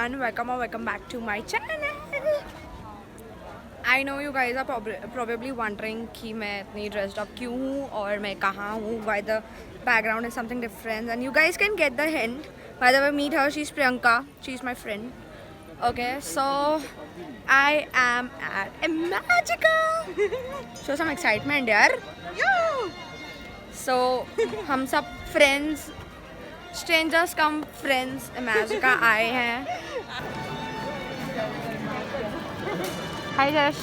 everyone, welcome back to my channel. I know you guys are probably wondering कि मैं इतनी dressed up क्यों हूँ और मैं कहाँ हूँ. Why the background is something different, and you guys can get the hint. By the way, meet her. She's Priyanka. She's my friend. Okay, so I am at Imagica. Show some excitement, yaar. Yo. So हम सब friends, strangers come friends, Imagica आए हैं. Hi Jash.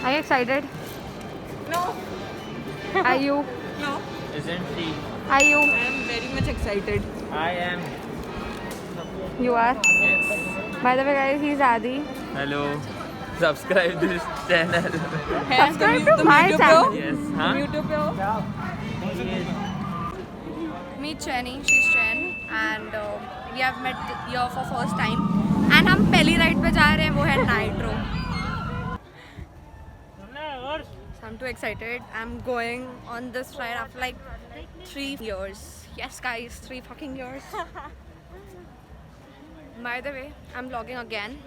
Are you excited? No. Are you? No. Isn't she? Are you? I am very much excited. I am. You are? Yes. By the way guys, he's Adi. Hello. Subscribe this channel. Subscribe to my channel. Yes. Huh? YouTube पे हो? Meet Chenny, she's Chen, and we have met here for first time. And हम पहली ride पे जा रहे हैं, वो है nitro. So I'm too excited. I'm going on this ride after like 3 years. Yes guys, 3 fucking years. By the way, I'm vlogging again.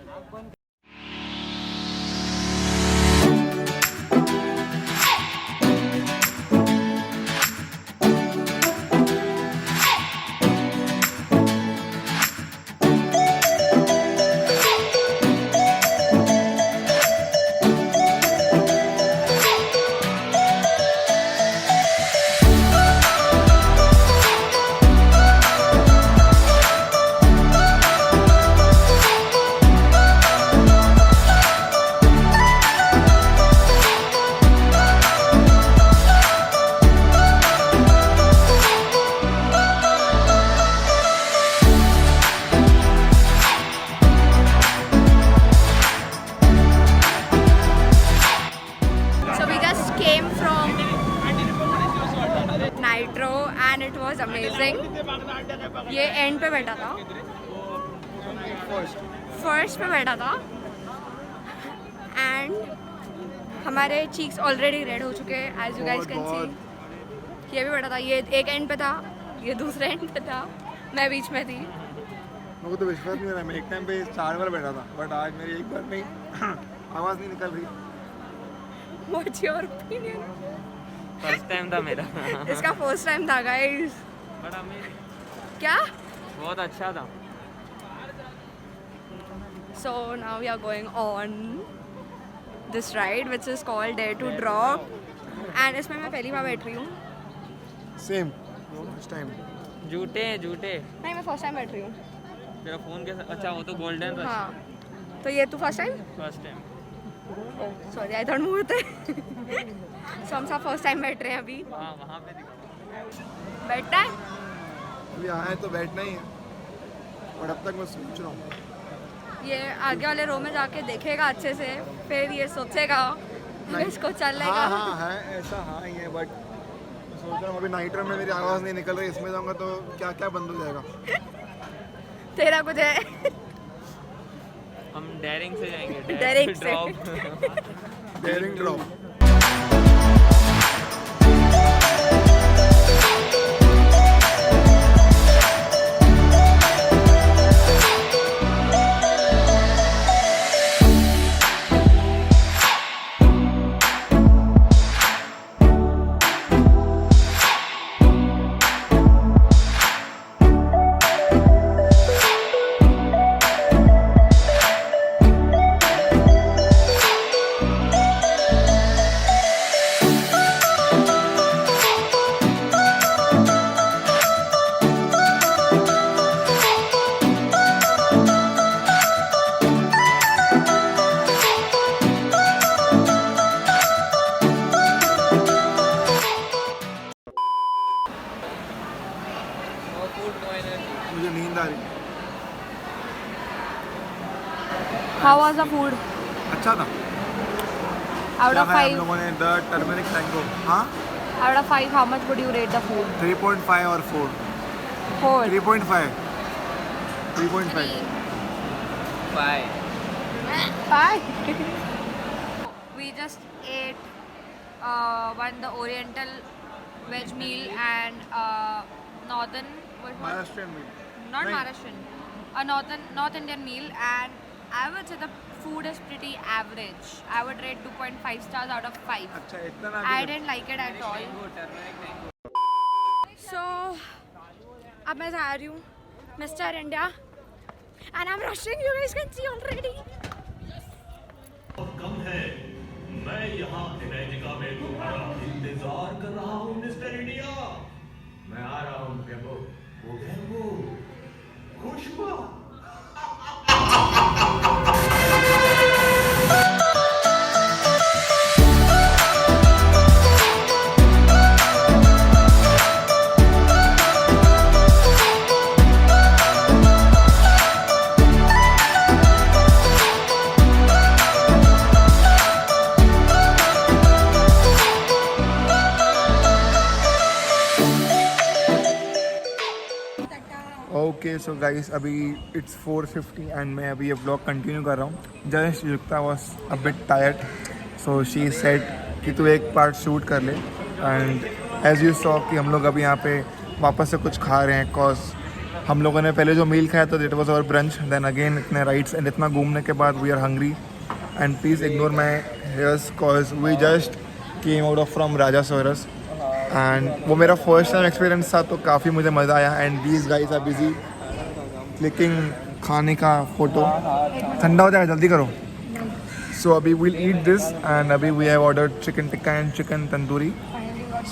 Nitro and it was amazing. ये and पे बैठा था, फर्स्ट पे बैठा था, एंड हमारे cheeks already red हो चुके हैं as you guys can see. ये भी बैठा था, ये एक एंड पे था, ये दूसरे एंड पे था, मैं बीच में थी. मुझे तो विश्वास नहीं हो रहा. मैं एक टाइम पे 4 बार बैठा था, बट आज मेरी एक बार नहीं आवाज़ नहीं निकल रही. What's your opinion? First time था मेरा. इसका फर्स्ट टाइम था गाइस. बड़ा मैं क्या? बहुत अच्छा था. So now we are going on this ride which is called Dare to Drop, and इसमें मैं पहली बार बैठ रही हूँ. Same first time. झूठे झूठे. नहीं, मैं फर्स्ट टाइम बैठ रही हूँ. तेरा फोन कैसा? अच्छा वो तो गोल्डन रश. हाँ, तो ये तू first time? First time. Sorry I thought मुँह थे. सो हम सब फर्स्ट टाइम बैठ रहे हैं अभी. हाँ वहाँ पे दिखा. बैठना है? अभी आए तो बैठना ही है, और अब तक मैं सोच रहा हूँ. ये आगे वाले रो में जाके देखेगा अच्छे से, फिर ये सोचेगा इसको चल लेगा. हाँ हाँ है ऐसा. हाँ ये बट सोच रहा हूँ अभी नाइट्रो में मेरी आवाज़ नहीं निकल रही. इसमें जाऊँगा तो क्या क्या बंद हो जाएगा. तेरा कुछ है? हम डेयरिंग से जाएंगे. Daring से. Daring drop. मुझे नींद आ रही. How was the food? अच्छा था. Out of क्या खाया हम 5, लोगों ने? The turmeric tango. हाँ out of 5, how much would you rate the food? 3.5 और 4. 4. 3.5. 3.5. 5. 5. We just ate the Oriental veg meal and northern. What was? Maharashtrian meal. Not Nahi. Maharashtrian. a North Indian meal, and I would say the food is pretty average. I would rate 2.5 stars out of 5. अच्छा इतना ना I didn't like it at all. So, अब मैं जा रही हूँ Mr. India, and I'm rushing. You guys can see already. कम है मैं यहाँ इमेजिका में तुम्हारा इंतजार कर रहा हूँ मिस्टर इंडिया मैं आ रहा हूँ बेबो वो खुश हुआ ओके सो गाइस अभी इट्स 4:50 एंड मैं अभी ये व्लॉग कंटिन्यू कर रहा हूँ. Just Yukta was a bit tired so she said कि तू एक पार्ट शूट कर ले. एंड एज यू सॉ कि हम लोग अभी यहाँ पे वापस से कुछ खा रहे हैं कॉज हम लोगों ने पहले जो मील खाया तो it was our brunch. Then again इतने राइड्स एंड इतना घूमने के बाद we are hungry. And please ignore my hairs cause we just came out of from Rajasaurus. And वो मेरा फर्स्ट टाइम एक्सपीरियंस था तो काफ़ी मुझे मज़ा आया. And these guys are busy clicking खाने का फ़ोटो. ठंडा हो जाएगा जल्दी करो. सो अभी वील ईट दिस एंड अभी we have ordered chicken tikka and chicken tandoori.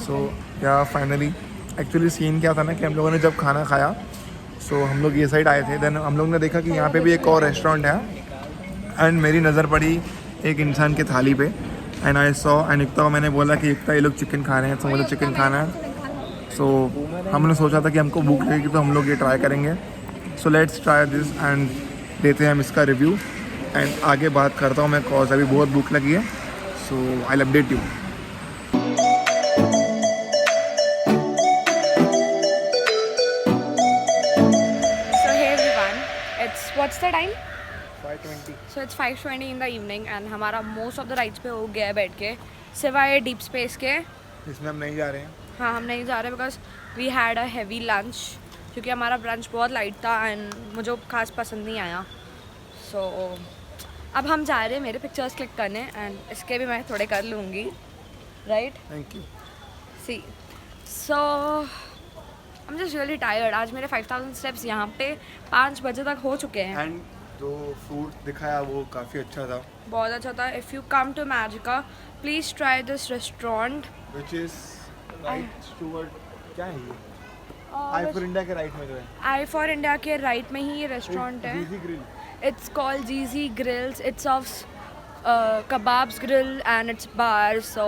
So yeah finally actually scene क्या था ना कि हम लोगों ने जब खाना खाया सो हम लोग ये साइड आए थे. देन हम लोग ने देखा कि यहाँ पे भी एक और रेस्टोरेंट है एंड मेरी नज़र पड़ी एक इंसान की थाली पे. एंड आई सॉ एंड युक्ता को मैंने बोला कि युक्ता ये लोग चिकन खा रहे हैं तो मुझे चिकन खाना है. सो हमने सोचा था कि हमको भूख लगेगी तो हम लोग ये ट्राई करेंगे. So let's try this and देते हैं हम इसका रिव्यू. एंड आगे बात करता हूँ मैं कॉज अभी बहुत भूख लगी है. So I will update you. So hey everyone, what's the time? 5:20. So it's 5:20 in the evening and हमारा most of the rides पे हो गया है बैठ के सिवाय डीप स्पेस के. इसमें हम नहीं जा रहे हैं. हाँ हम नहीं जा रहे because we had a heavy lunch क्योंकि हमारा ब्रंच बहुत लाइट था एंड मुझे खास पसंद नहीं आया. सो अब हम जा रहे हैं मेरे पिक्चर्स क्लिक करने एंड इसके भी मैं थोड़े कर लूँगी right. Thank you. See so I am just really tired. आज मेरे 5000 स्टेप्स यहाँ पे 5 बजे तक हो चुके हैं. एंड जो फूड दिखाया वो काफ़ी अच्छा था. बहुत अच्छा था. If you come to Imagica please try this restaurant which is right toward क्या है ये आई फॉर इंडिया के राइट में जो है. आई फॉर इंडिया के राइट में ही ये रेस्टोरेंट है. Zizi grill. It's called Zizi Grills. It serves kebabs grill and it's bar. So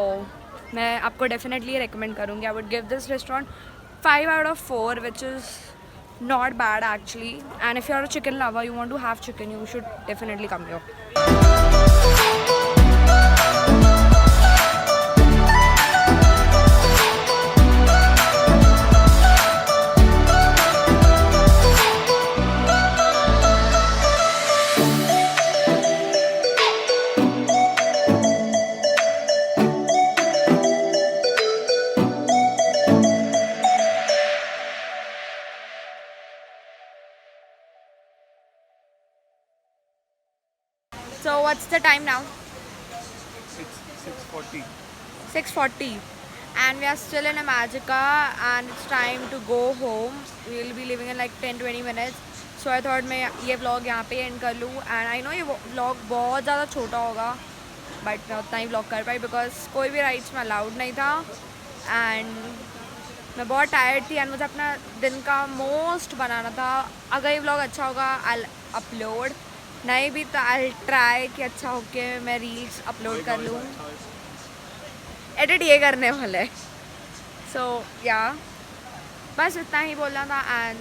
मैं आपको definitely recommend करूँगी. I would give this restaurant 5 out of 4, which is not bad actually. And if you're a chicken lover, you want to have chicken, you should definitely come here. So what's the time now? It's 6:40. 6:40 and we are still in Imagica and it's time to go home. We will be leaving in like 10-20 minutes. So I thought मैं ये vlog यहाँ पे end कर लूँ. And I know ये vlog बहुत ज़्यादा छोटा होगा but मैं उतना ही vlog कर पाई because कोई भी rides में allowed नहीं था and मैं बहुत tired थी and मुझे अपना दिन का most बनाना था. अगर ये vlog अच्छा होगा I'll upload, नहीं भी तो I'll try कि अच्छा होके मैं reels upload कर लूँ. एडिट ये करने वाले. सो या बस इतना ही बोलना था and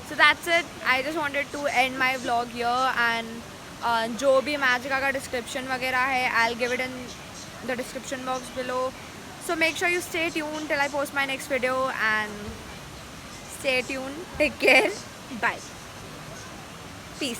so that's it. I just wanted to end my vlog here and जो भी मैजिका का डिस्क्रिप्शन वगैरह है I will give it in the description box below. So make sure you stay tune till I post my next video and stay tune. Take care. Bye. Piece.